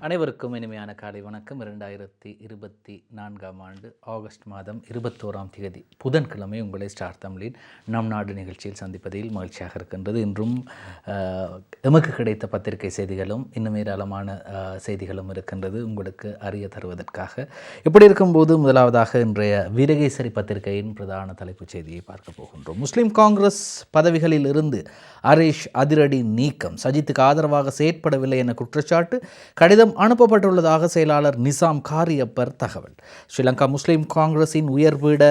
அனைவருக்கும் இனிமையான காலை வணக்கம். 2024 ஆண்டு ஆகஸ்ட் மாதம் 21ஆம் தேதி புதன்கிழமை உங்களை ஸ்டார் தமிழின் நம் நாடு நிகழ்ச்சியில் சந்திப்பதில் மகிழ்ச்சியாக இருக்கின்றது. இன்றும் எமக்கு கிடைத்த பத்திரிகை செய்திகளும் இன்னும் ஏராளமான செய்திகளும் இருக்கின்றது உங்களுக்கு அறிய தருவதற்காக. இப்படி இருக்கும்போது முதலாவதாக இன்றைய வீரகேசரி பத்திரிகையின் பிரதான தலைப்புச் செய்தியை பார்க்க போகின்றோம். முஸ்லிம் காங்கிரஸ் பதவிகளில் இருந்து ஹரீஷ் அதிரடி நீக்கம், சஜித்துக்கு ஆதரவாக செயற்படவில்லை என குற்றச்சாட்டு, கடிதம் அனுப்பப்பட்டுள்ளதாக செயலாளர் நிசாம் காரியப்பர் தகவல். ஸ்ரீலங்கா முஸ்லிம் காங்கிரஸின் உயர்பீட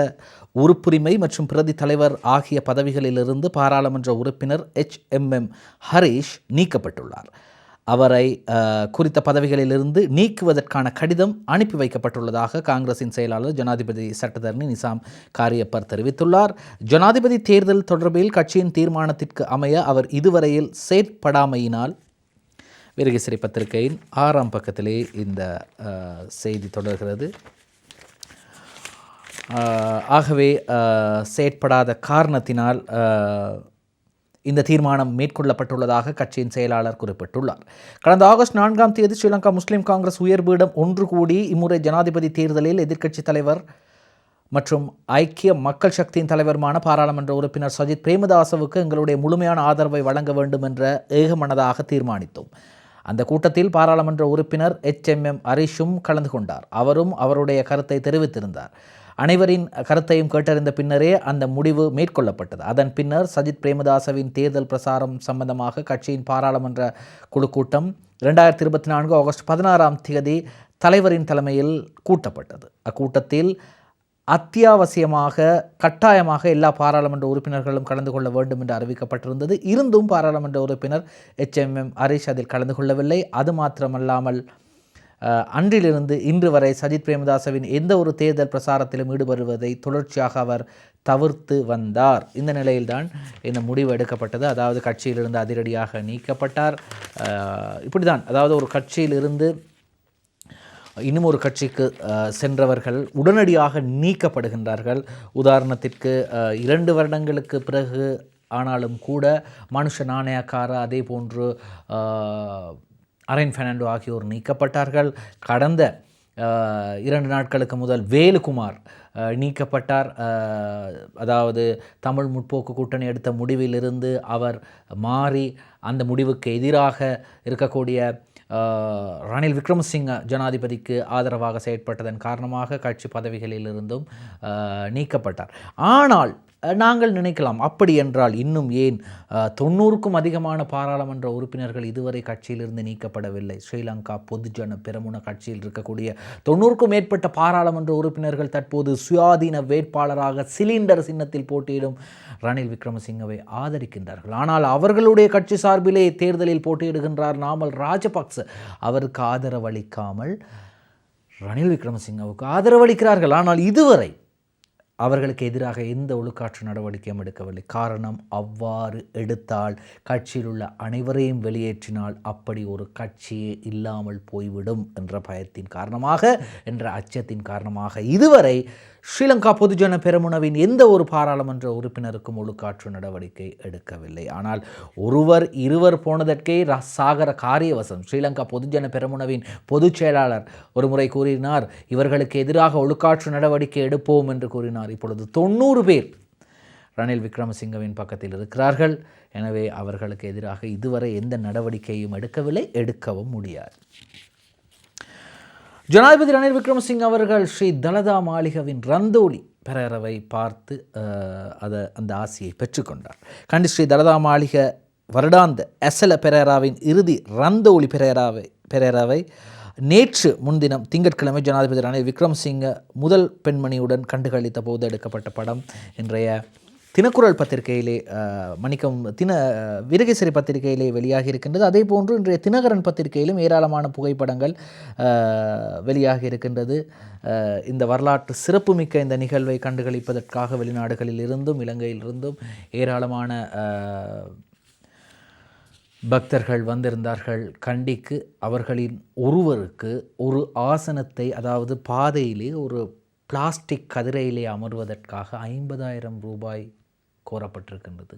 உறுப்புரிமை மற்றும் பிரதி தலைவர் ஆகிய பதவிகளிலிருந்து பாராளுமன்ற உறுப்பினர் HMM ஹரீஷ் நீக்கப்பட்டுள்ளார். அவரை குறித்த பதவிகளிலிருந்து நீக்குவதற்கான கடிதம் அனுப்பி வைக்கப்பட்டுள்ளதாக காங்கிரசின் செயலாளர் ஜனாதிபதி சட்டத்தரணி நிசாம் காரியப்பர் தெரிவித்துள்ளார். ஜனாதிபதி தேர்தல் தொடர்பில் கட்சியின் தீர்மானத்திற்கு அமைய அவர் இதுவரையில் செயற்படாமையினால் வீரகேசரி பத்திரிகையின் 6ஆம் பக்கத்திலே இந்த செய்தி தொடர்கிறது. ஆகவே செயற்படாத காரணத்தினால் இந்த தீர்மானம் மேற்கொள்ளப்பட்டுள்ளதாக கட்சியின் செயலாளர் குறிப்பிட்டுள்ளார். கடந்த ஆகஸ்ட் 4ஆம் தேதி ஸ்ரீலங்கா முஸ்லிம் காங்கிரஸ் உயர்பீடம் ஒன்று கூடி இம்முறை ஜனாதிபதி தேர்தலில் எதிர்க்கட்சித் தலைவர் மற்றும் ஐக்கிய மக்கள் சக்தியின் தலைவருமான பாராளுமன்ற உறுப்பினர் சஜித் பிரேமதாசவுக்கு எங்களுடைய முழுமையான ஆதரவை வழங்க வேண்டும் என்ற ஏகமனதாக தீர்மானித்தோம். அந்த கூட்டத்தில் பாராளுமன்ற உறுப்பினர் HMM ஹரீஷும் கலந்து கொண்டார். அவரும் அவருடைய கருத்தை தெரிவித்திருந்தார். அனைவரின் கருத்தையும் கேட்டறிந்த பின்னரே அந்த முடிவு மேற்கொள்ளப்பட்டது. அதன் பின்னர் சஜித் பிரேமதாசவின் தேர்தல் பிரசாரம் சம்பந்தமாக கட்சியின் பாராளுமன்ற குழு கூட்டம் 2024 ஆகஸ்ட் 16ஆம் தேதி தலைவரின் தலைமையில் கூட்டப்பட்டது. அக்கூட்டத்தில் கட்டாயமாக எல்லா பாராளுமன்ற உறுப்பினர்களும் கலந்து கொள்ள வேண்டும் என்று அறிவிக்கப்பட்டிருந்தது. இருந்தும் பாராளுமன்ற உறுப்பினர் HMM ஹரீஷ் அதில் கலந்து கொள்ளவில்லை. அது மாத்திரமல்லாமல் அன்றிலிருந்து இன்று வரை சஜித் பிரேமதாசவின் எந்த ஒரு தேர்தல் பிரசாரத்திலும் ஈடுபடுவதை தொடர்ச்சியாக அவர் தவிர்த்து வந்தார். இந்த நிலையில்தான் இந்த முடிவு எடுக்கப்பட்டது. அதாவது கட்சியிலிருந்து அதிரடியாக நீக்கப்பட்டார். இப்படிதான், அதாவது ஒரு கட்சியிலிருந்து இன்னும் ஒரு கட்சிக்கு சென்றவர்கள் உடனடியாக நீக்கப்படுகின்றார்கள். உதாரணத்திற்கு 2 வருடங்களுக்கு பிறகு ஆனாலும் கூட மனுஷ நாணயக்கார, அதே போன்று அரைன் பெர்னாண்டோ ஆகியோர் நீக்கப்பட்டார்கள். கடந்த 2 நாட்களுக்கு முதல் வேலுக்குமார் நீக்கப்பட்டார். அதாவது தமிழ் முற்போக்கு கூட்டணி எடுத்த முடிவிலிருந்து அவர் மாறி அந்த முடிவுக்கு எதிராக இருக்கக்கூடிய ரணில் விக்ரமசிங்க ஜனாதிபதிக்கு ஆதரவாக செயற்பட்டதன் காரணமாக கட்சி பதவிகளிலிருந்தும் நீக்கப்பட்டார். ஆனால் நாங்கள் நினைக்கலாம், அப்படி என்றால் இன்னும் ஏன் 90க்கும் அதிகமான பாராளுமன்ற உறுப்பினர்கள் இதுவரை கட்சியிலிருந்து நீக்கப்படவில்லை? ஸ்ரீலங்கா பொதுஜன பெரமுன கட்சியில் இருக்கக்கூடிய 90க்கும் மேற்பட்ட பாராளுமன்ற உறுப்பினர்கள் தற்போது சுயாதீன வேட்பாளராக சிலிண்டர் சின்னத்தில் போட்டியிடும் ரணில் விக்ரமசிங்கவை ஆதரிக்கின்றார்கள். ஆனால் அவர்களுடைய கட்சி சார்பிலே தேர்தலில் போட்டியிடுகின்றார் நாமல் ராஜபக்ச. அவருக்கு ஆதரவளிக்காமல் ரணில் விக்ரமசிங்கவுக்கு ஆதரவளிக்கிறார்கள். ஆனால் இதுவரை அவர்களுக்கு எதிராக எந்த ஒழுக்காற்று நடவடிக்கையும் எடுக்கவில்லை. காரணம், அவ்வாறு எடுத்தால் கட்சியில் உள்ள அனைவரையும் வெளியேற்றினால் அப்படி ஒரு கட்சியே இல்லாமல் போய்விடும் என்ற பயத்தின் காரணமாக, என்ற அச்சத்தின் காரணமாக இதுவரை ஸ்ரீலங்கா பொதுஜன பெரமுனவின் எந்த ஒரு பாராளுமன்ற உறுப்பினருக்கும் ஒழுக்காற்று நடவடிக்கை எடுக்கவில்லை. ஆனால் இருவர் போனதற்கே சாகர காரியவசம். ஸ்ரீலங்கா பொதுஜன பெரமுனவின் பொதுச் செயலாளர் ஒரு முறை கூறினார், இவர்களுக்கு எதிராக ஒழுக்காற்று நடவடிக்கை எடுப்போம் என்று கூறினார். இப்பொழுது 90 பேர் ரணில் விக்ரமசிங்கவின் பக்கத்தில் இருக்கிறார்கள். எனவே அவர்களுக்கு எதிராக இதுவரை எந்த நடவடிக்கையும் எடுக்கவில்லை, எடுக்கவும் முடியாது. ஜனாதிபதி ரணில் விக்ரமசிங்க அவர்கள் ஸ்ரீ தலதா மாளிகாவின் ரந்தோலி பெரேராவை பார்த்து அந்த ஆசையை பெற்றுக்கொண்டார். கண்டி ஸ்ரீ தலதா மாளிகை வருடாந்த எசல பெரேராவின் இறுதி ரந்தோலி பெரேராவை நேற்று முன்தினம் திங்கட்கிழமை ஜனாதிபதி ரணில் விக்ரமசிங்க முதல் பெண்மணியுடன் கண்டுகளித்த போது எடுக்கப்பட்ட படம் இன்றைய தினக்குரல் பத்திரிகையிலே வீரகேசரி பத்திரிகையிலே வெளியாகி இருக்கின்றது. அதே போன்று இன்றைய தினகரன் பத்திரிகையிலும் ஏராளமான புகைப்படங்கள் வெளியாகி இருக்கின்றது. இந்த வரலாற்று சிறப்புமிக்க இந்த நிகழ்வை கண்டுகளிப்பதற்காக வெளிநாடுகளில் இருந்தும் இலங்கையிலிருந்தும் ஏராளமான பக்தர்கள் வந்திருந்தார்கள் கண்டிக்கு. அவர்களின் ஒருவருக்கு ஒரு ஆசனத்தை, அதாவது பாதையிலே ஒரு பிளாஸ்டிக் கதிரையிலே அமர்வதற்காக 50,000 ரூபாய் கோரப்பட்டிருக்கின்றது.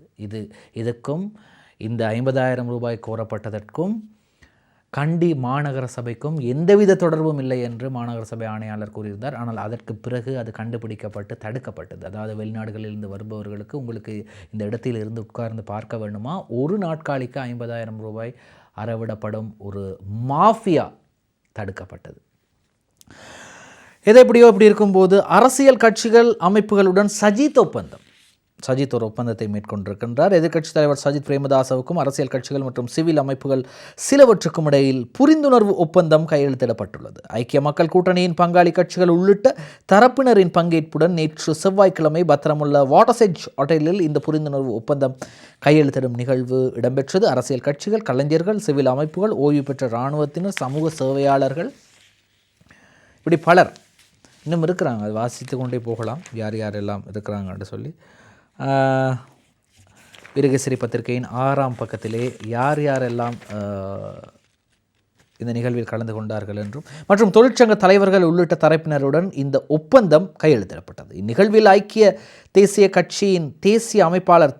இதுக்கும் இந்த 50,000 ரூபாய் கோரப்பட்டதற்கும் கண்டி மாநகர சபைக்கும் எந்தவித தொடர்பும் இல்லை என்று மாநகர சபை ஆணையாளர் கூறியிருந்தார். ஆனால் அதற்கு பிறகு அது கண்டுபிடிக்கப்பட்டு தடுக்கப்பட்டது. அதாவது வெளிநாடுகளிலிருந்து வருபவர்களுக்கு உங்களுக்கு இந்த இடத்தில் இருந்து உட்கார்ந்து பார்க்க வேண்டுமா, ஒரு நாட்காலிக்கு 50,000 ரூபாய் அறவிடப்படும் ஒரு மாஃபியா தடுக்கப்பட்டது. எது எப்படியோ இப்படி இருக்கும்போது அரசியல் கட்சிகள் அமைப்புகளுடன் சஜித் ஒரு ஒப்பந்தத்தை மேற்கொண்டிருக்கின்றார். எதிர்க்கட்சித் தலைவர் சஜித் பிரேமதாசவுக்கும் அரசியல் கட்சிகள் மற்றும் சிவில் அமைப்புகள் சிலவற்றுக்கும் இடையில் புரிந்துணர்வு ஒப்பந்தம் கையெழுத்திடப்பட்டுள்ளது. ஐக்கிய மக்கள் கூட்டணியின் பங்காளி கட்சிகள் உள்ளிட்ட தரப்பினரின் பங்கேற்புடன் நேற்று செவ்வாய்க்கிழமை பத்திரமுள்ள வாட்டர்செட்ஜ் ஹோட்டலில் இந்த புரிந்துணர்வு ஒப்பந்தம் கையெழுத்திடும் நிகழ்வு இடம்பெற்றது. அரசியல் கட்சிகள், கலைஞர்கள், சிவில் அமைப்புகள், ஓய்வு பெற்ற இராணுவத்தினர், சமூக சேவையாளர்கள், இப்படி பலர் இன்னும் இருக்கிறாங்க. அது வாசித்து கொண்டே போகலாம் யார் யாரெல்லாம் இருக்கிறாங்கன்னு சொல்லி. வீரகேசரி பத்திரிகையின் 6ஆம் பக்கத்திலே யார் யாரெல்லாம் இந்த நிகழ்வில் கலந்து கொண்டார்கள் என்றும் மற்றும் தொழிற்சங்க தலைவர்கள் உள்ளிட்ட தரப்பினருடன் இந்த ஒப்பந்தம் கையெழுத்திடப்பட்டது. இந்நிகழ்வில் ஐக்கிய தேசிய கட்சியின் தேசிய அமைப்பாளர்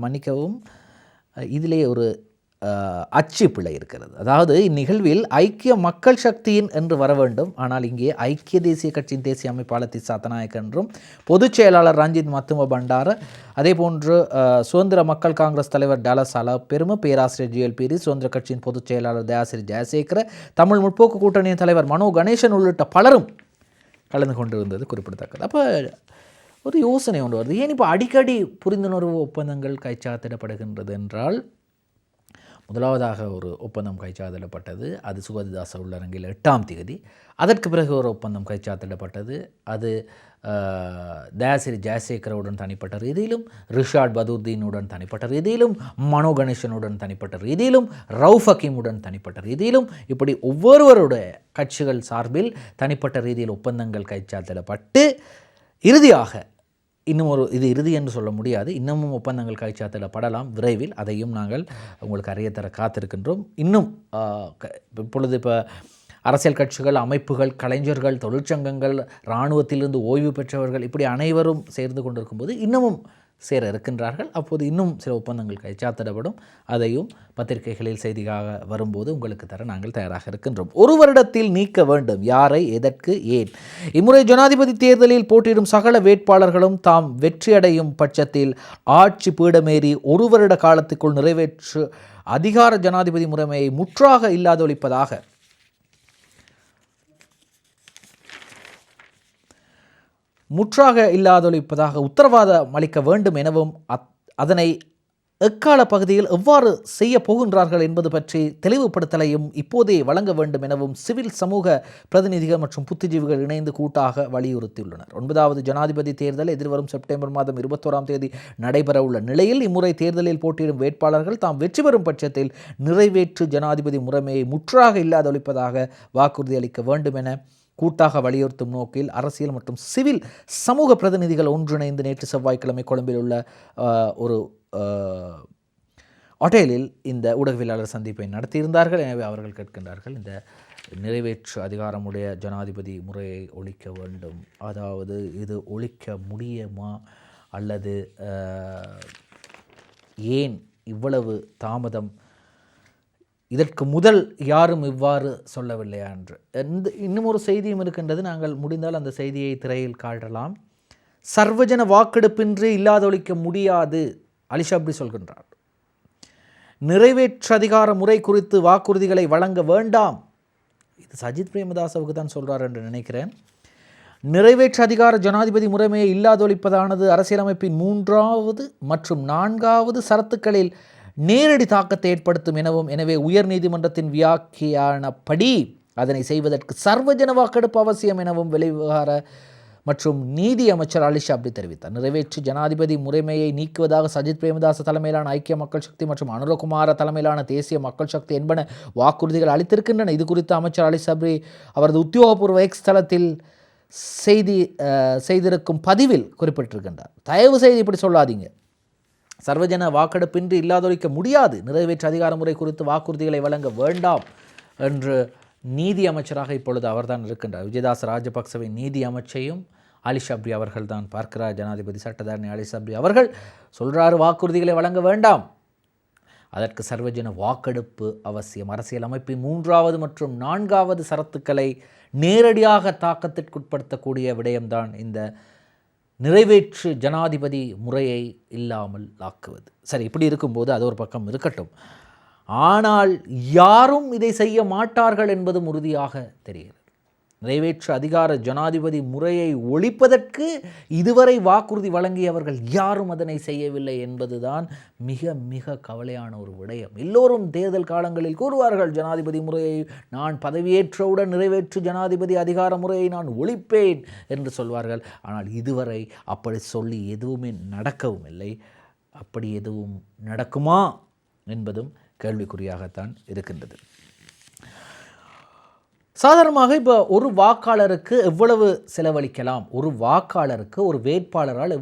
மன்னிக்கவும், இதிலே ஒரு அச்சு பிழை இருக்கிறது. அதாவது இந்நிகழ்வில் ஐக்கிய மக்கள் சக்தியின் என்று வர வேண்டும், ஆனால் இங்கே ஐக்கிய தேசிய கட்சியின் தேசிய அமைப்பாளர் திஸ்ஸா அத்தநாயக்க என்றும் பொதுச் செயலாளர் ரஞ்சித் மத்தும பண்டார, அதே போன்று சுதந்திர மக்கள் காங்கிரஸ் தலைவர் டாலஸ் அலப்பெரும, பேராசிரியர் ஜிஎல் பீரி, சுதந்திர கட்சியின் பொதுச் செயலாளர் தயாசிரி ஜெயசேகர, தமிழ் முற்போக்கு கூட்டணியின் தலைவர் மனோ கணேசன் உள்ளிட்ட பலரும் கலந்து கொண்டிருந்தது குறிப்பிடத்தக்கது. அப்போ ஒரு யோசனை ஒன்று வருது, ஏன் இப்போ அடிக்கடி புரிந்துணர்வு ஒப்பந்தங்கள் கைச்சாத்திடப்படுகின்றது என்றால், முதலாவதாக ஒரு ஒப்பந்தம் கைச்சாத்திடப்பட்டது, அது சுகதிதாச உள்ளரங்கில் 8ஆம் தேதி. அதற்கு பிறகு ஒரு ஒப்பந்தம் கைச்சாத்திடப்பட்டது, அது தயாசிரி ஜெயசேகரவுடன் தனிப்பட்ட ரீதியிலும், ரிஷாட் பதூர்தீனுடன் தனிப்பட்ட ரீதியிலும், மனோ கணேசனுடன் தனிப்பட்ட ரீதியிலும், ரவுஃப் ஹக்கீமுடன் தனிப்பட்ட ரீதியிலும், இப்படி ஒவ்வொருவருடைய கட்சிகள் சார்பில் தனிப்பட்ட ரீதியில் ஒப்பந்தங்கள் கைச்சாத்திடப்பட்டு இறுதியாக இன்னும் இது இறுதி என்று சொல்ல முடியாது, இன்னமும் ஒப்பந்தங்கள் கைச்சாத்திடப்படலாம் விரைவில். அதையும் நாங்கள் உங்களுக்கு அறியத்தர காத்திருக்கின்றோம். இன்னும் இப்பொழுது இப்போ அரசியல் கட்சிகள், அமைப்புகள், கலைஞர்கள், தொழிற்சங்கங்கள், இராணுவத்திலிருந்து ஓய்வு பெற்றவர்கள், இப்படி அனைவரும் சேர்ந்து கொண்டிருக்கும்போது இன்னமும் சேர இருக்கின்றார்கள். அப்போது இன்னும் சில ஒப்பந்தங்கள் கைச்சாத்திடப்படும். அதையும் பத்திரிகைகளில் செய்தியாக வரும்போது உங்களுக்கு தர நாங்கள் தயாராக இருக்கின்றோம். ஒரு வருடத்தில் நீக்க வேண்டும், யாரை, எதற்கு, ஏன்? இம்முறை ஜனாதிபதி தேர்தலில் போட்டியிடும் சகல வேட்பாளர்களும் தாம் வெற்றியடையும் பட்சத்தில் ஆட்சி பீடமேறி ஒரு வருட காலத்துக்குள் நிறைவேற்று அதிகார ஜனாதிபதி முறைமையை முற்றாக இல்லாதொழிப்பதாக உத்தரவாதம் அளிக்க வேண்டும் எனவும் அதனை எக்கால பகுதியில் எவ்வாறு செய்ய போகின்றார்கள் என்பது பற்றி தெளிவுபடுத்தலையும் இப்போதே வழங்க வேண்டும் எனவும் சிவில் சமூக பிரதிநிதிகள் மற்றும் புத்திஜீவிகள் இணைந்து கூட்டாக வலியுறுத்தியுள்ளனர். 9வது ஜனாதிபதி தேர்தல் எதிர்வரும் செப்டம்பர் மாதம் 21ஆம் தேதி நடைபெறவுள்ள நிலையில் இம்முறை தேர்தலில் போட்டியிடும் வேட்பாளர்கள் தாம் வெற்றி பெறும் பட்சத்தில் நிறைவேற்று ஜனாதிபதி முறைமையை முற்றாக இல்லாதொழிப்பதாக வாக்குறுதி அளிக்க வேண்டும் என கூட்டாக வலியுறுத்தும் நோக்கில் அரசியல் மற்றும் சிவில் சமூக பிரதிநிதிகள் ஒன்றிணைந்து நேற்று செவ்வாய்க்கிழமை கொழும்பில் உள்ள ஒரு ஹோட்டலில் இந்த ஊடகவியலாளர் சந்திப்பை நடத்தியிருந்தார்கள். எனவே அவர்கள் கேட்கின்றார்கள், இந்த நிறைவேற்று அதிகாரமுடைய ஜனாதிபதி முறையை ஒழிக்க வேண்டும், அதாவது இது ஒழிக்க முடியுமா அல்லது ஏன் இவ்வளவு தாமதம், இதற்கு முதல் யாரும் இவ்வாறு சொல்லவில்லையா என்று. இன்னும் ஒரு செய்தியும் இருக்கின்றது, நாங்கள் முடிந்தால் அந்த செய்தியை திரையில் காட்டலாம். சர்வஜன வாக்கெடுப்பின்றி இல்லாதொழிக்க முடியாது, அலிஷாப்ரி சொல்கின்றார். நிறைவேற்று அதிகார முறை குறித்து வாக்குறுதிகளை வழங்க வேண்டாம், இது சஜித் பிரேமதாசவுக்கு தான் சொல்கிறார் என்று நினைக்கிறேன். நிறைவேற்று அதிகார ஜனாதிபதி முறைமையை இல்லாதொழிப்பதானது அரசியலமைப்பின் 3வது மற்றும் 4வது சரத்துக்களில் நேரடி தாக்கத்தை ஏற்படுத்தும் எனவும், எனவே உயர் நீதிமன்றத்தின் வியாக்கியானப்படி அதனை செய்வதற்கு சர்வஜன வாக்கெடுப்பு அவசியம் எனவும் வெளிவிவகார மற்றும் நீதி அமைச்சர் அலிஷாப்ரி தெரிவித்தார். நிறைவேற்று ஜனாதிபதி முறைமையை நீக்குவதாக சஜித் பிரேமதாச தலைமையிலான ஐக்கிய மக்கள் சக்தி மற்றும் அனுரகுமார தலைமையிலான தேசிய மக்கள் சக்தி என்பன வாக்குறுதிகள் அளித்திருக்கின்றன. இது குறித்து அமைச்சர் அலிஷாப்ரி அவரது உத்தியோகபூர்வ எக்ஸ் தளத்தில் செய்திருக்கும் பதிவில் குறிப்பிட்டிருக்கின்றார். தயவு செய்து இப்படி சொல்லாதீங்க, சர்வஜன வாக்கெடுப்பின்றி இல்லாதொழிக்க முடியாது, நிறைவேற்று அதிகார முறை குறித்து வாக்குறுதிகளை வழங்க வேண்டாம் என்று நீதி அமைச்சராக இப்பொழுது அவர்தான் இருக்கின்றார். விஜயதாச ராஜபக்சவின் நீதி அமைச்சையும் அலிஷாப்ரி அவர்கள் தான் பார்க்கிறார். ஜனாதிபதி சட்டத்தரணி அலிஷாப்ரி அவர்கள் சொல்கிறார், வாக்குறுதிகளை வழங்க வேண்டாம், அதற்கு சர்வஜன வாக்கெடுப்பு அவசியம். அரசியலமைப்பின் 3வது மற்றும் 4வது சரத்துக்களை நேரடியாக தாக்கத்திற்குட்படுத்தக்கூடிய விடயம்தான் இந்த நிறைவேற்று ஜனாதிபதி முறையை இல்லாமல் ஆக்குவது. சரி, இப்படி இருக்கும்போது அது ஒரு பக்கம் இருக்கட்டும். ஆனால் யாரும் இதை செய்ய மாட்டார்கள் என்பதும் உறுதியாக தெரிகிறது. நிறைவேற்று அதிகார ஜனாதிபதி முறையை ஒழிப்பதற்கு இதுவரை வாக்குறுதி வழங்கியவர்கள் யாரும் அதனை செய்யவில்லை என்பதுதான் மிக மிக கவலையான ஒரு விடயம். எல்லோரும் தேர்தல் காலங்களில் கூறுவார்கள், ஜனாதிபதி முறையை நான் பதவியேற்றவுடன் நிறைவேற்று ஜனாதிபதி அதிகார முறையை நான் ஒழிப்பேன் என்று சொல்வார்கள். ஆனால் இதுவரை அப்படி சொல்லி எதுவுமே நடக்கவும் இல்லை. அப்படி எதுவும் நடக்குமா என்பதும் கேள்விக்குறியாகத்தான் இருக்கின்றது. சாதாரணமாக இப்போ ஒரு வாக்காளருக்கு எவ்வளவு செலவழிக்கலாம், ஒரு வாக்காளருக்கு ஒரு வேட்பாளரால்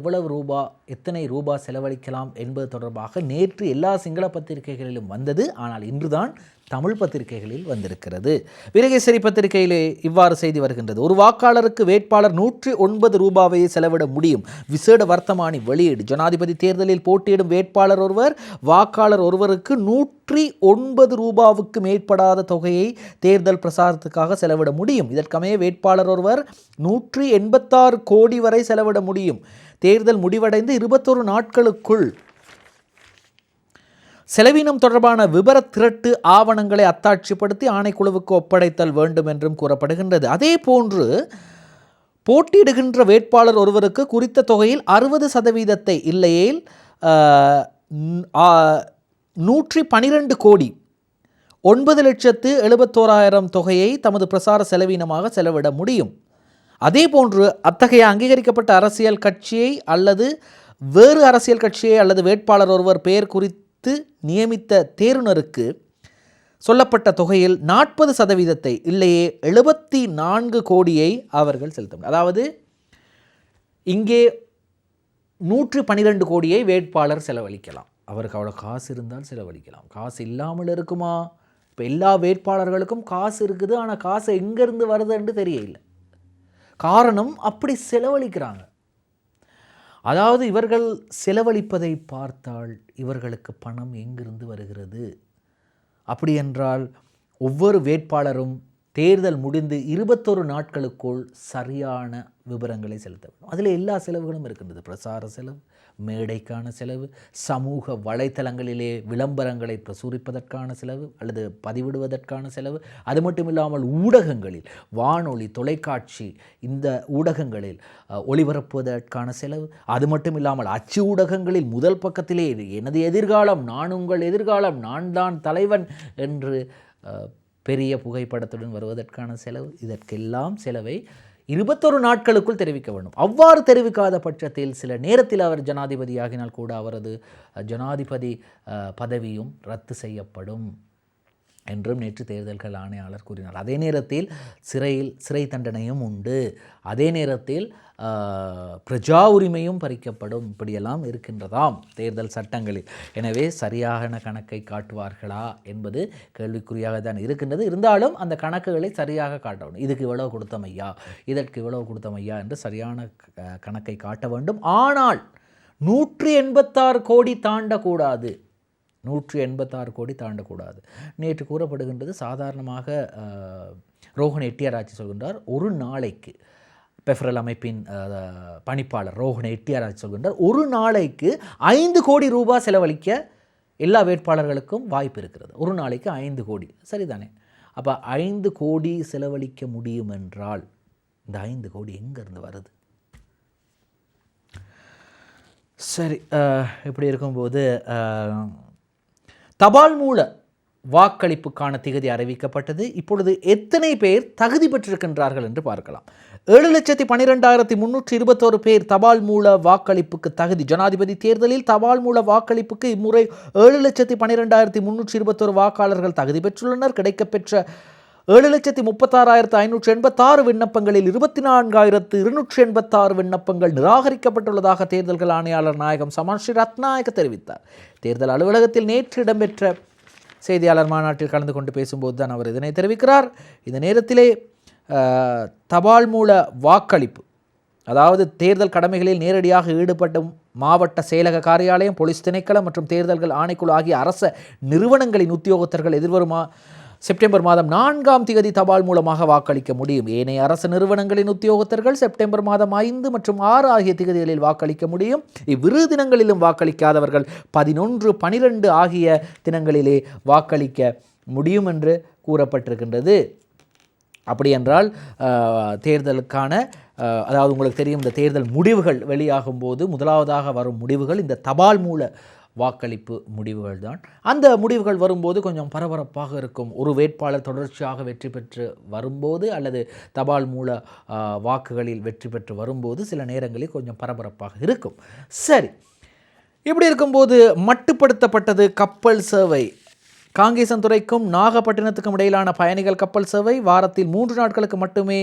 எத்தனை ரூபா செலவழிக்கலாம் என்பது தொடர்பாக நேற்று எல்லா சிங்கள பத்திரிகைகளிலும் வந்தது. ஆனால் இன்றுதான் தமிழ் பத்திரிகைகளில் வந்திருக்கிறது. வீரகேசரி பத்திரிகையிலே இவ்வாறு செய்தி வருகின்றது. ஒரு வாக்காளருக்கு வேட்பாளர் 109 ரூபாவையே செலவிட முடியும். விசேட வர்த்தமானி வெளியீடு. ஜனாதிபதி தேர்தலில் போட்டியிடும் வேட்பாளர் ஒருவர் வாக்காளர் ஒருவருக்கு 109 ரூபாவுக்கு மேற்படாத தொகையை தேர்தல் பிரசாரத்துக்காக செலவிட முடியும். இதற்கமைய வேட்பாளர் ஒருவர் 186 கோடி வரை செலவிட முடியும். தேர்தல் முடிவடைந்து 21 நாட்களுக்குள் செலவினம் தொடர்பான விபர திரட்டு ஆவணங்களை அத்தாட்சிப்படுத்தி ஆணைக்குழுவுக்கு ஒப்படைத்தல் வேண்டும் என்றும் கூறப்படுகின்றது. அதே போன்று போட்டியிடுகின்ற வேட்பாளர் ஒருவருக்கு குறித்த தொகையில் 60% இல்லையேல் 112 கோடி 9,71,000 தொகையை தமது பிரசார செலவினமாக செலவிட முடியும். அதே போன்று அத்தகைய அங்கீகரிக்கப்பட்ட அரசியல் கட்சியை அல்லது வேறு அரசியல் கட்சியை அல்லது வேட்பாளர் ஒருவர் பெயர் குறித்து நியமித்த தேர்வுனருக்கு சொல்லப்பட்ட தொகையில் 40% இல்லையே 74 கோடியை அவர்கள் செலுத்த. அதாவது இங்கே 112 கோடியை வேட்பாளர் செலவழிக்கலாம். அவருக்கு அவ்வளோ காசு இருந்தால் செலவழிக்கலாம். காசு இல்லாமல் இருக்குமா? இப்போ எல்லா வேட்பாளர்களுக்கும் காசு இருக்குது, ஆனால் காசு எங்கேருந்து வருதுன்னு தெரியல. காரணம் அப்படி செலவழிக்கிறாங்க. அதாவது இவர்கள் செலவழிப்பதை பார்த்தால் இவர்களுக்கு பணம் எங்கிருந்து வருகிறது? அப்படி என்றால் ஒவ்வொரு வேட்பாளரும் தேர்தல் முடிந்து 21 நாட்களுக்குள் சரியான விவரங்களை செலுத்த வேண்டும். அதில் எல்லா செலவுகளும் இருக்கின்றது. பிரசார செலவு, மேடைக்கான செலவு, சமூக வலைத்தளங்களிலே விளம்பரங்களை பிரசுரிப்பதற்கான செலவு அல்லது பதிவிடுவதற்கான செலவு, அது மட்டும் இல்லாமல் ஊடகங்களில் வானொலி, தொலைக்காட்சி இந்த ஊடகங்களில் ஒளிபரப்புவதற்கான செலவு, அது மட்டும் இல்லாமல் அச்சு ஊடகங்களில் முதல் பக்கத்திலே எனது எதிர்காலம், நான் உங்கள் எதிர்காலம், நான் தான் தலைவன் என்று பெரிய புகைப்படத்துடன் வருவதற்கான செலவு, இதற்கெல்லாம் செலவை 21 நாட்களுக்குள் தெரிவிக்க வேண்டும். அவ்வாறு தெரிவிக்காத பட்சத்தில் சில நேரத்தில் அவர் ஜனாதிபதியாகினால் கூட அவரது ஜனாதிபதி பதவியும் ரத்து செய்யப்படும் என்றும் நேற்று தேர்தல்கள் ஆணையாளர் கூறினார். அதே நேரத்தில் சிறை தண்டனையும் உண்டு. அதே நேரத்தில் பிரஜா உரிமையும் பறிக்கப்படும். இப்படியெல்லாம் இருக்கின்றதாம் தேர்தல் சட்டங்களில். எனவே சரியான கணக்கை காட்டுவார்களா என்பது கேள்விக்குறியாக தான் இருக்கின்றது. இருந்தாலும் அந்த கணக்குகளை சரியாக காட்டணும். இதுக்கு இவ்வளவு கொடுத்தோம் ஐயா, இதற்கு இவ்வளவு கொடுத்தோம் ஐயா என்று சரியான கணக்கை காட்ட வேண்டும். ஆனால் 186 கோடி தாண்டக்கூடாது. 186 கோடி தாண்டக்கூடாது. நேற்று கூறப்படுகின்றது, சாதாரணமாக ரோஹன் எட்டியாராய்ச்சி சொல்கின்றார், ஒரு நாளைக்கு பெஃபரல் அமைப்பின் பணிப்பாளர் ரோஹன் எட்டியாராய்ச்சி சொல்கின்றார், ஒரு நாளைக்கு 5 கோடி ரூபாய் செலவழிக்க எல்லா வேட்பாளர்களுக்கும் வாய்ப்பு இருக்கிறது. ஒரு நாளைக்கு 5 கோடி, சரிதானே? அப்போ 5 கோடி செலவழிக்க முடியும் என்றால் இந்த 5 கோடி எங்கேருந்து வருது? சரி, இப்படி இருக்கும்போது தபால் மூல வாக்களிப்புக்கான திகதி அறிவிக்கப்பட்டது. இப்பொழுது எத்தனை பேர் தகுதி பெற்றிருக்கின்றார்கள் என்று பார்க்கலாம். 7,12,321 பேர் தபால் மூல வாக்களிப்புக்கு தகுதி. ஜனாதிபதி தேர்தலில் தபால் மூல வாக்களிப்புக்கு இம்முறை 7,12,321 வாக்காளர்கள் தகுதி பெற்றுள்ளனர். கிடைக்கப்பெற்ற 7,36,586 விண்ணப்பங்களில் 24,286 விண்ணப்பங்கள் நிராகரிக்கப்பட்டுள்ளதாக தேர்தல்கள் ஆணையாளர் நாயகம் சமான் ஸ்ரீ ரத்நாயக்க தெரிவித்தார். தேர்தல் அலுவலகத்தில் நேற்று இடம்பெற்ற செய்தியாளர் மாநாட்டில் கலந்து கொண்டு பேசும்போது தான் அவர் இதனை தெரிவிக்கிறார். இந்த நேரத்திலே தபால் மூல வாக்களிப்பு, அதாவது தேர்தல் கடமைகளில் நேரடியாக ஈடுபட்ட மாவட்ட செயலக காரியாலயம், போலீஸ் திணைக்களம் மற்றும் தேர்தல்கள் ஆணைக்குழு ஆகிய அரச நிறுவனங்களின் உத்தியோகத்தர்கள் எதிர்வரும் செப்டம்பர் மாதம் 4ஆம் தேதி தபால் மூலமாக வாக்களிக்க முடியும். ஏனைய அரசு நிறுவனங்களின் உத்தியோகத்தர்கள் செப்டம்பர் மாதம் 5 மற்றும் 6 ஆகிய திகதிகளில் வாக்களிக்க முடியும். இவ்விரு தினங்களிலும் வாக்களிக்காதவர்கள் 11, 12 ஆகிய தினங்களிலே வாக்களிக்க முடியும் என்று கூறப்பட்டிருக்கின்றது. அப்படி என்றால் தேர்தலுக்கான அதாவது உங்களுக்கு தெரியும், இந்த தேர்தல் முடிவுகள் வெளியாகும் போது முதலாவதாக வரும் முடிவுகள் இந்த தபால் மூல வாக்களிப்பு முடிவுகள் தான். அந்த முடிவுகள் வரும்போது கொஞ்சம் பரபரப்பாக இருக்கும். ஒரு வேட்பாளர் தொடர்ச்சியாக வெற்றி பெற்று வரும்போது அல்லது தபால் மூல வாக்குகளில் வெற்றி பெற்று வரும்போது சில நேரங்களில் கொஞ்சம் பரபரப்பாக இருக்கும். சரி, இப்படி இருக்கும்போது மட்டுப்படுத்தப்பட்டது கப்பல் சேவை. காங்கேசன்துறைக்கும் நாகப்பட்டினத்துக்கும் இடையிலான பயணிகள் கப்பல் சேவை வாரத்தில் 3 நாட்களுக்கு மட்டுமே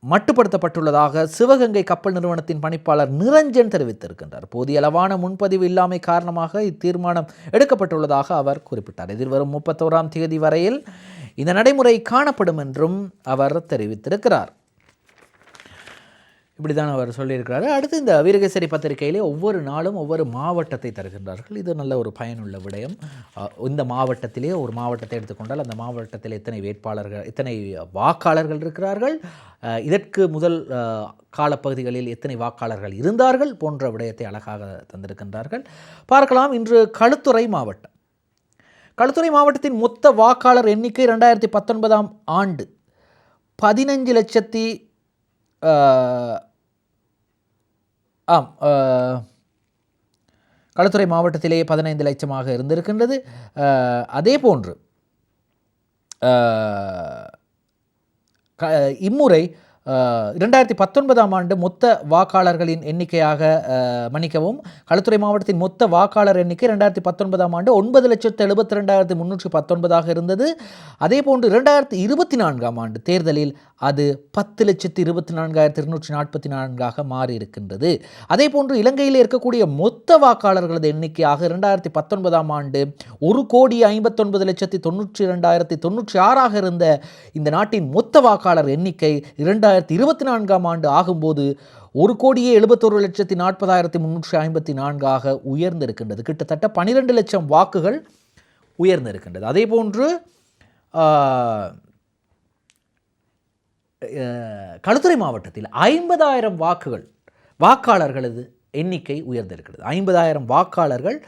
மட்டுப்படுத்தப்பட்டுள்ளதாக சிவகங்கை கப்பல் நிறுவனத்தின் பணிப்பாளர் நிரஞ்சன் தெரிவித்திருக்கின்றார். போதிய அளவான முன்பதிவு இல்லாமை காரணமாக இத்தீர்மானம் எடுக்கப்பட்டுள்ளதாக அவர் குறிப்பிட்டார். எதிர்வரும் 31ஆம் தேதி வரையில் இந்த நடைமுறை காணப்படும் என்றும் அவர் தெரிவித்திருக்கிறார். இப்படி தான் அவர் சொல்லியிருக்கிறாரு. அடுத்து இந்த வீரகேசரி பத்திரிகையிலே ஒவ்வொரு நாளும் ஒவ்வொரு மாவட்டத்தை தருகின்றார்கள். இது நல்ல ஒரு பயனுள்ள விடயம். இந்த மாவட்டத்திலே ஒரு மாவட்டத்தை எடுத்துக்கொண்டால் அந்த மாவட்டத்தில் எத்தனை வாக்காளர்கள் இருக்கிறார்கள், இதற்கு முதல் காலப்பகுதிகளில் எத்தனை வாக்காளர்கள் இருந்தார்கள் போன்ற விடயத்தை அழகாக தந்திருக்கின்றார்கள். பார்க்கலாம். இன்று களுத்துறை மாவட்டம். களுத்துறை மாவட்டத்தின் மொத்த வாக்காளர் எண்ணிக்கை 2019ஆம் ஆண்டு 15 லட்சத்தி களுத்துறை மாவட்டத்திலே 15 லட்சமாக இருந்திருக்கின்றது. அதே போன்று இம்முறை 2019ஆம் ஆண்டு மொத்த வாக்காளர்களின் எண்ணிக்கையாக மன்னிக்கவும், களுத்துறை மாவட்டத்தின் மொத்த வாக்காளர் எண்ணிக்கை 2019ஆம் ஆண்டு 9,72,319 இருந்தது. அதே போன்று 2024ஆம் ஆண்டு தேர்தலில் அது 10,24,244 மாறி இருக்கின்றது. அதே போன்று இலங்கையில் இருக்கக்கூடிய மொத்த வாக்காளர்களது எண்ணிக்கையாக 2019ஆம் ஆண்டு 1,59,92,096 இருந்த இந்த நாட்டின் மொத்த வாக்காளர் எண்ணிக்கை 2024ஆம் ஆண்டு ஆகும்போது 1,71,40,354 உயர்ந்திருக்கின்றது. கிட்டத்தட்ட 12 லட்சம் வாக்குகள் உயர்ந்திருக்கின்றது. அதே போன்று களுத்துறை மாவட்டத்தில் 50,000 வாக்காளர்களது எண்ணிக்கை உயர்ந்திருக்கிறது. 50,000 வாக்காளர்கள்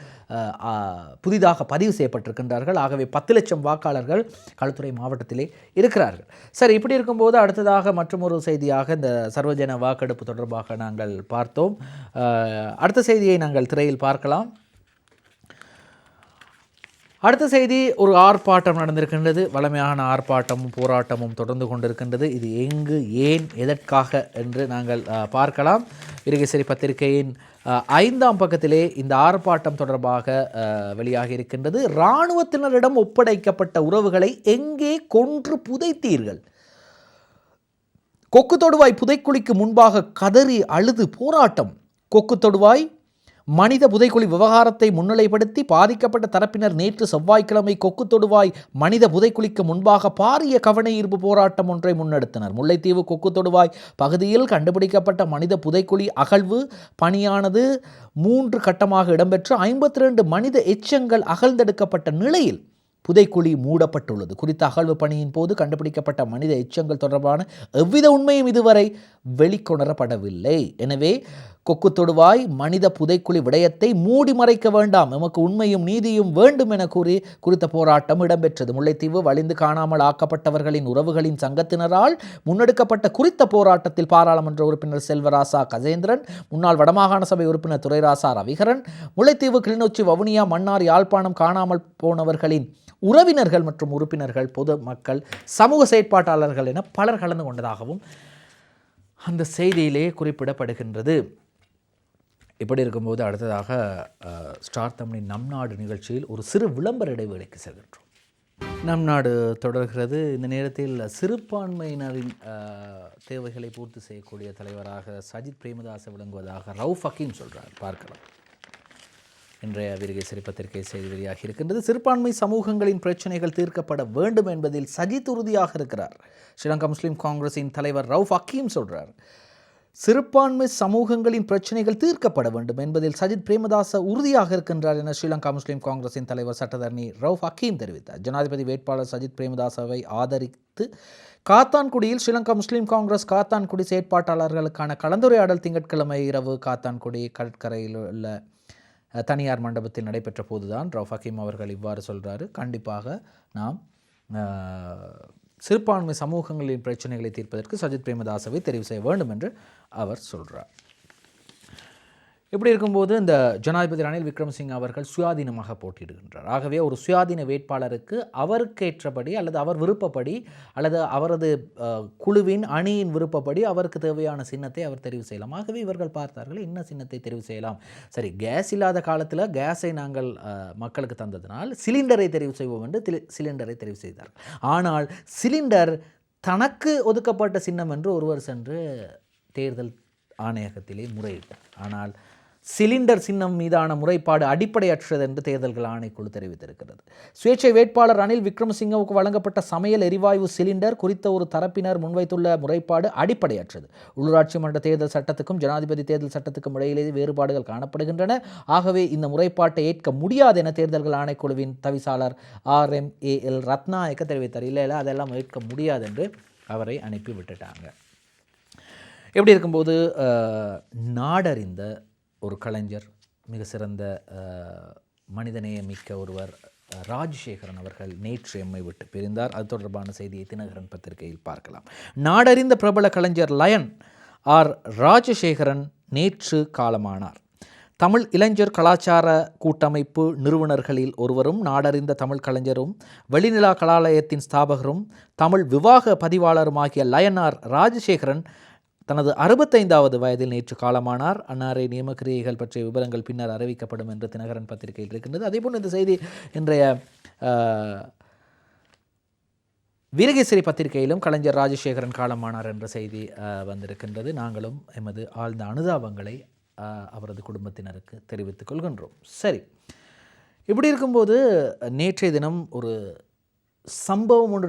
புதிதாக பதிவு செய்யப்பட்டிருக்கின்றார்கள். ஆகவே 10 லட்சம் வாக்காளர்கள் களுத்துறை மாவட்டத்திலே இருக்கிறார்கள். சரி, இப்படி இருக்கும்போது அடுத்ததாக மற்றொரு செய்தியாக இந்த சர்வஜன வாக்கெடுப்பு தொடர்பாக நாங்கள் பார்த்தோம். அடுத்த செய்தியை நாங்கள் திரையில் பார்க்கலாம். அடுத்த செய்தி, ஒரு ஆர்ப்பாட்டம் நடந்திருக்கின்றது. வலிமையான ஆர்ப்பாட்டமும் போராட்டமும் தொடர்ந்து கொண்டிருக்கின்றது. இது எங்கு, ஏன், எதற்காக என்று நாங்கள் பார்க்கலாம். வீரகேசரி பத்திரிகையின் 5ஆம் பக்கத்திலே இந்த ஆர்ப்பாட்டம் தொடர்பாக வெளியாகி இருக்கின்றது. இராணுவத்தினரிடம் ஒப்படைக்கப்பட்ட உறவுகளை எங்கே கொன்று புதைத்தீர்கள்? கொக்கு தொடுவாய் புதைக்குழிக்கு முன்பாக கதறி அழுது போராட்டம். கொக்கு தொடுவாய் மனித புதைக்குழி விவகாரத்தை முன்னிலைப்படுத்தி பாதிக்கப்பட்ட தரப்பினர் நேற்று செவ்வாய்க்கிழமை கொக்கு தொடுவாய் மனித புதைக்குழிக்கு முன்பாக பாரிய கவன ஈர்ப்பு போராட்டம் ஒன்றை முன்னெடுத்தனர். முல்லைத்தீவு கொக்கு தொடுவாய் பகுதியில் கண்டுபிடிக்கப்பட்ட மனித புதைக்குழி அகழ்வு பணியானது 3 கட்டமாக இடம்பெற்று 52 மனித எச்சங்கள் அகழ்ந்தெடுக்கப்பட்ட நிலையில் புதைக்குழி மூடப்பட்டுள்ளது. குறித்த அகழ்வு பணியின் போது கண்டுபிடிக்கப்பட்ட மனித எச்சங்கள் தொடர்பான எவ்வித உண்மையும் இதுவரை வெளிக்கொணரப்படவில்லை. எனவே கொக்கு தொடுவாய் மனித புதைக்குழி விடயத்தை மூடி மறைக்க வேண்டாம், எமக்கு உண்மையும் நீதியும் வேண்டும் என கூறி குறித்த போராட்டம் இடம்பெற்றது. முல்லைத்தீவு வலிந்து காணாமல் ஆக்கப்பட்டவர்களின் உறவுகளின் சங்கத்தினரால் முன்னெடுக்கப்பட்ட குறித்த போராட்டத்தில் பாராளுமன்ற உறுப்பினர் செல்வராசா கஜேந்திரன், முன்னாள் வடமாகாண சபை உறுப்பினர் துரைராசா ரவிகரன், முல்லைத்தீவு கிளிநொச்சி வவுனியா மன்னார் யாழ்ப்பாணம் காணாமல் போனவர்களின் உறவினர்கள் மற்றும் உறுப்பினர்கள், பொது மக்கள், சமூக செயற்பாட்டாளர்கள் என பலர் கலந்து கொண்டதாகவும் அந்த செய்தியிலே குறிப்பிடப்படுகின்றது. இப்படி இருக்கும்போது அடுத்ததாக ஸ்டார் தமிழின் நம் நாடு நிகழ்ச்சியில் ஒரு சிறு விளம்பர இடைவேளைக்கு செல்கின்றோம். நம் நாடு தொடர்கிறது. இந்த நேரத்தில் சிறுபான்மையினரின் தேவைகளை பூர்த்தி செய்யக்கூடிய தலைவராக சஜித் பிரேமதாச விளங்குவதாக ரவுஃப் ஹக்கீம் சொல்கிறார். பார்க்கலாம். இன்றைய வீரகேசரி பத்திரிகை செய்தி வெளியாகி இருக்கின்றது. சிறுபான்மை சமூகங்களின் பிரச்சனைகள் தீர்க்கப்பட வேண்டும் என்பதில் சஜித் உறுதியாக இருக்கிறார். ஸ்ரீலங்கா முஸ்லீம் காங்கிரஸின் தலைவர் ரவுஃப் ஹக்கீம் சொல்கிறார், சிறுபான்மை சமூகங்களின் பிரச்சனைகள் தீர்க்கப்பட வேண்டும் என்பதில் சஜித் பிரேமதாச உறுதியாக இருக்கின்றார் என ஸ்ரீலங்கா முஸ்லீம் காங்கிரஸின் தலைவர் சட்டத்தரணி ரவுஃப் ஹக்கீம் தெரிவித்தார். ஜனாதிபதி வேட்பாளர் சஜித் பிரேமதாசவை ஆதரித்து காத்தான்குடியில் ஸ்ரீலங்கா முஸ்லீம் காங்கிரஸ் காத்தான்குடி செயற்பாட்டாளர்களுக்கான கலந்துரையாடல் திங்கட்கிழமை இரவு காத்தான்குடி கடற்கரையில் உள்ள தனியார் மண்டபத்தில் நடைபெற்ற போதுதான் ரவுஃப் ஹக்கீம் அவர்கள் இவ்வாறு சொல்கிறாரு. கண்டிப்பாக நாம் சிறுபான்மை சமூகங்களின் பிரச்சனைகளை தீர்ப்பதற்கு சஜித் பிரேமதாசவை தெரிவு செய்ய வேண்டும் என்று அவர் சொல்கிறார். இப்படி இருக்கும்போது இந்த ஜனாதிபதி ரணில் விக்ரமசிங்க அவர்கள் சுயாதீனமாக போட்டியிடுகின்றார். ஆகவே ஒரு சுயாதீன வேட்பாளருக்கு அவருக்கேற்றபடி அல்லது அவர் விருப்பப்படி அல்லது அவரது குழுவின் அணியின் விருப்பப்படி அவருக்கு தேவையான சின்னத்தை அவர் தெரிவு செய்யலாம். ஆகவே இவர்கள் பார்த்தார்கள், என்ன சின்னத்தை தெரிவு செய்யலாம், சரி கேஸ் இல்லாத காலத்தில் கேஸை நாங்கள் மக்களுக்கு தந்ததினால் சிலிண்டரை தெரிவு செய்வோம் என்று சிலிண்டரை தெரிவு செய்தார்கள். ஆனால் சிலிண்டர் தனக்கு ஒதுக்கப்பட்ட சின்னம் என்று ஒருவர் சென்று தேர்தல் ஆணையகத்திலே முறையிட்டார். ஆனால் சிலிண்டர் சின்னம் மீதான முறைப்பாடு அடிப்படையற்றது என்று தேர்தல்கள் ஆணைக்குழு தெரிவித்திருக்கிறது. சுயேட்சை வேட்பாளர் ரணில் விக்ரமசிங்கவுக்கு வழங்கப்பட்ட சமையல் எரிவாயு சிலிண்டர் குறித்த ஒரு தரப்பினர் முன்வைத்துள்ள முறைப்பாடு அடிப்படையற்றது. உள்ளூராட்சி மன்ற தேர்தல் சட்டத்துக்கும் ஜனாதிபதி தேர்தல் சட்டத்துக்கும் இடையிலேயே வேறுபாடுகள் காணப்படுகின்றன. ஆகவே இந்த முறைப்பாட்டை ஏற்க முடியாது என தேர்தல்கள் ஆணைக்குழுவின் தவிசாளர் RMAL ரத்நாயக்க தெரிவித்தார். இல்லை அதெல்லாம் ஏற்க முடியாது என்று அவரை அனுப்பி விட்டுட்டாங்க. எப்படி இருக்கும்போது நாடறிந்த ஒரு கலைஞர், மிக சிறந்த மனிதநேயமிக்க ஒருவர் ராஜசேகரன் அவர்கள் நேற்று எம்மை விட்டு பிரிந்தார். அது தொடர்பான செய்தியை தினகரன் பத்திரிகையில் பார்க்கலாம். நாடறிந்த பிரபல கலைஞர் லயன் R ராஜசேகரன் நேற்று காலமானார். தமிழ் இளைஞர் கலாச்சார கூட்டமைப்பு நிறுவனர்களில் ஒருவரும் நாடறிந்த தமிழ் கலைஞரும் வெளிநிலா கலாலயத்தின் ஸ்தாபகரும் தமிழ் விவாக பதிவாளருமாகிய லயன் R ராஜசேகரன் தனது 65வது வயதில் நேற்று காலமானார். அன்னாரை நியமக்கிரியைகள் பற்றிய விவரங்கள் பின்னர் அறிவிக்கப்படும் என்று தினகரன் பத்திரிகையில் இருக்கின்றது. அதேபோல் இந்த செய்தி இன்றைய வீரகேசரி பத்திரிகையிலும் கலைஞர் ராஜசேகரன் காலமானார் என்ற செய்தி வந்திருக்கின்றது. நாங்களும் எமது ஆழ்ந்த அனுதாபங்களை அவரது குடும்பத்தினருக்கு தெரிவித்துக் கொள்கின்றோம். சரி, இப்படி இருக்கும்போது நேற்றைய தினம் ஒரு சம்பவம் ஒன்று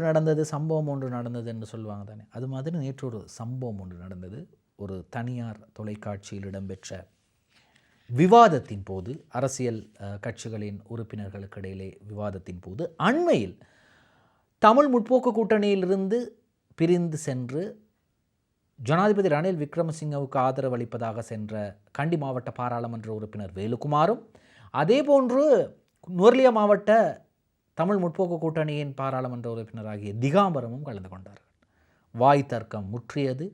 நடந்தது என்று சொல்லுவாங்க தானே, அது மாதிரி நேற்று ஒரு சம்பவம் ஒன்று நடந்தது. ஒரு தனியார் தொலைக்காட்சியில் இடம்பெற்ற விவாதத்தின் போது, அரசியல் கட்சிகளின் உறுப்பினர்களுக்கு இடையிலே விவாதத்தின் போது, அண்மையில் தமிழ் முற்போக்கு கூட்டணியிலிருந்து பிரிந்து சென்று ஜனாதிபதி ரணில் விக்ரமசிங்கவுக்கு ஆதரவு அளிப்பதாக சென்ற கண்டி மாவட்ட பாராளுமன்ற உறுப்பினர் வேலுக்குமாரும், அதேபோன்று நுவர்லியா மாவட்ட தமிழ் முற்போக்கு கூட்டணியின் பாராளுமன்ற உறுப்பினராகிய திகாம்பரமும் கலந்து கொண்டார்கள். வாய் தர்க்கம் முற்றியது.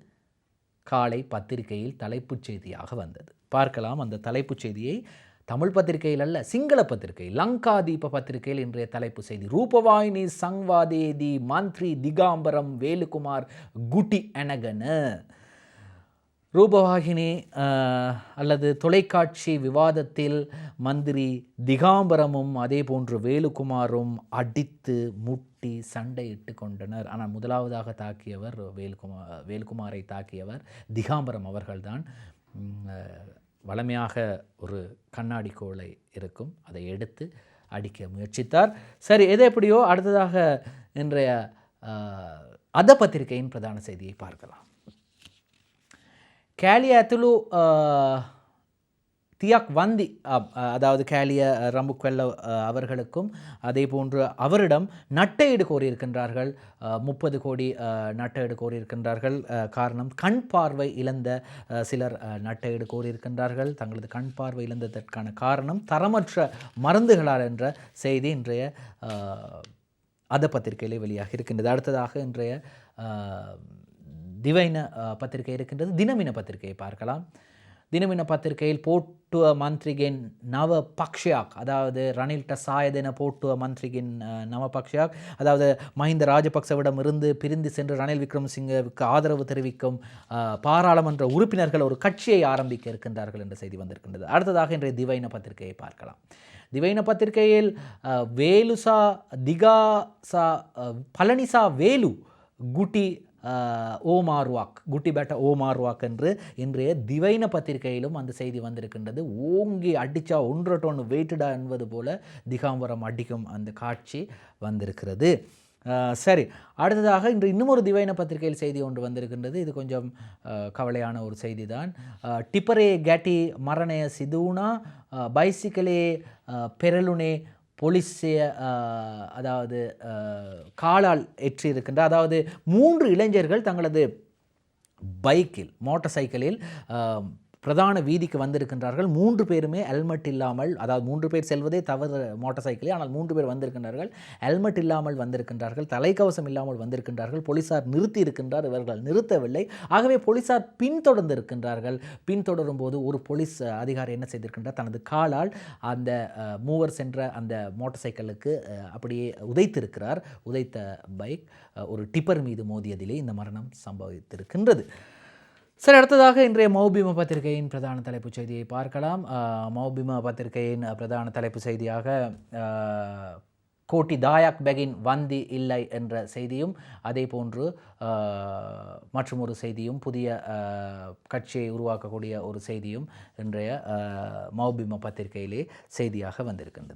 காலை பத்திரிகையில் தலைப்புச் செய்தியாக வந்தது. பார்க்கலாம் அந்த தலைப்புச் செய்தியை. தமிழ் பத்திரிகையில் அல்ல, சிங்கள பத்திரிகை லங்காதீப பத்திரிகையில் இன்றைய தலைப்பு செய்தி. ரூபவாயினி சங்வாதேதி மந்திரி திகாம்பரம் வேலுக்குமார் குட்டி எனகன. ரூபவாகினி அல்லது தொலைக்காட்சி விவாதத்தில் மந்திரி திகாம்பரமும் அதே போன்று வேலுக்குமாரும் அடித்து முட்டி சண்டையிட்டு கொண்டனர். ஆனால் முதலாவதாக தாக்கியவர் வேலுக்குமாரை தாக்கியவர் திகாம்பரம் அவர்கள்தான். வளமையாக ஒரு கண்ணாடி கோலை இருக்கும், அதை எடுத்து அடிக்க முயற்சித்தார். சரி, எது எப்படியோ அடுத்ததாக இன்றைய அத பத்திரிகையின் பிரதான செய்தியை பார்க்கலாம். கேலிய அத்துலு தியாக் வந்தி, அதாவது கேலிய ரம்புக்வெல்ல அவர்களுக்கும் அதே போன்று அவரிடம் நட்டையீடு கோரியிருக்கின்றார்கள். 30 கோடி நட்டையீடு கோரியிருக்கின்றார்கள். காரணம், கண் பார்வை இழந்த சிலர் நட்டையீடு கோரியிருக்கின்றார்கள். தங்களது கண் பார்வை இழந்ததற்கான காரணம் தரமற்ற மருந்துகளால் என்ற செய்தி இன்றைய அத பத்திரிகையிலே வெளியாக இருக்கின்றது. அடுத்ததாக இன்றைய திவைன பத்திரிகை இருக்கின்றது. தினமின பத்திரிகையை பார்க்கலாம். தினமின பத்திரிகையில் போட்டுவ மந்திரிகின் நவ பக்ஷயாக், அதாவது ரணில்ட சாயதென போட்டுவ மந்திரிகின் நவ பக்ஷயாக், அதாவது மஹிந்த ராஜபக்சவிடம் இருந்து பிரிந்து சென்று ரணில் விக்ரமசிங்கவுக்கு ஆதரவு தெரிவிக்கும் பாராளுமன்ற உறுப்பினர்கள் ஒரு கட்சியை ஆரம்பிக்க இருக்கின்றார்கள் என்ற செய்தி வந்திருக்கின்றது. அடுத்ததாக இன்றைய திவைன பத்திரிகையை பார்க்கலாம். திவைன பத்திரிகையில் வேலுசா திகாசா பழனிசா வேலு குட்டி ஓமார்வாக் குட்டிபேட்ட ஓமார்வாக் என்று இன்றைய திவைன பத்திரிகையிலும் அந்த செய்தி வந்திருக்கின்றது. ஓங்கி அடித்தா 1 டொன் வெயிட்டடா என்பது போல திகாம்பரம் அடிக்கும் அந்த காட்சி வந்திருக்கிறது. சரி, அடுத்ததாக இன்று இன்னும் ஒரு திவைன பத்திரிகையில் செய்தி ஒன்று வந்திருக்கின்றது. இது கொஞ்சம் கவலையான ஒரு செய்தி தான். டிப்பரே கேட்டி மரணய சிதூனா பைசிக்கலே பெரலுனே போலீஸிய அதாவது காலால் ஏற்றியிருக்கின்ற, அதாவது 3 இளைஞர்கள் தங்களது பைக்கில் மோட்டார் சைக்கிளில் பிரதான வீதிக்கு வந்திருக்கின்றார்கள். 3 பேருமே ஹெல்மெட் இல்லாமல், அதாவது 3 பேர் செல்வதே தவறு மோட்டார் சைக்கிளில், ஆனால் 3 பேர் வந்திருக்கின்றார்கள். ஹெல்மெட் இல்லாமல் வந்திருக்கின்றார்கள், தலைக்கவசம் இல்லாமல் வந்திருக்கின்றார்கள். போலீஸார் நிறுத்தி இருக்கின்றார், இவர்கள் நிறுத்தவில்லை. ஆகவே போலீஸார் பின்தொடர்ந்து இருக்கின்றார்கள். பின்தொடரும் போது ஒரு போலீஸ் அதிகாரி என்ன செய்திருக்கின்றார், தனது காலால் அந்த மூவர் சென்ற அந்த மோட்டார் சைக்கிளுக்கு அப்படியே உதைத்திருக்கிறார். உதைத்த பைக் ஒரு டிப்பர் மீது மோதியதிலே இந்த மரணம் சம்பவித்திருக்கின்றது. சரி, அடுத்ததாக இன்றைய மௌபிம பத்திரிகையின் பிரதான தலைப்புச் செய்தியை பார்க்கலாம். மௌபிம பத்திரிகையின் பிரதான தலைப்பு செய்தியாக கோட்டி தாயாக் பெகின் வந்தி இல்லை என்ற செய்தியும், அதே போன்று மற்றும் ஒரு செய்தியும், புதிய கட்சியை உருவாக்கக்கூடிய ஒரு செய்தியும் இன்றைய மௌபிம பத்திரிகையிலே செய்தியாக வந்திருக்கின்றது.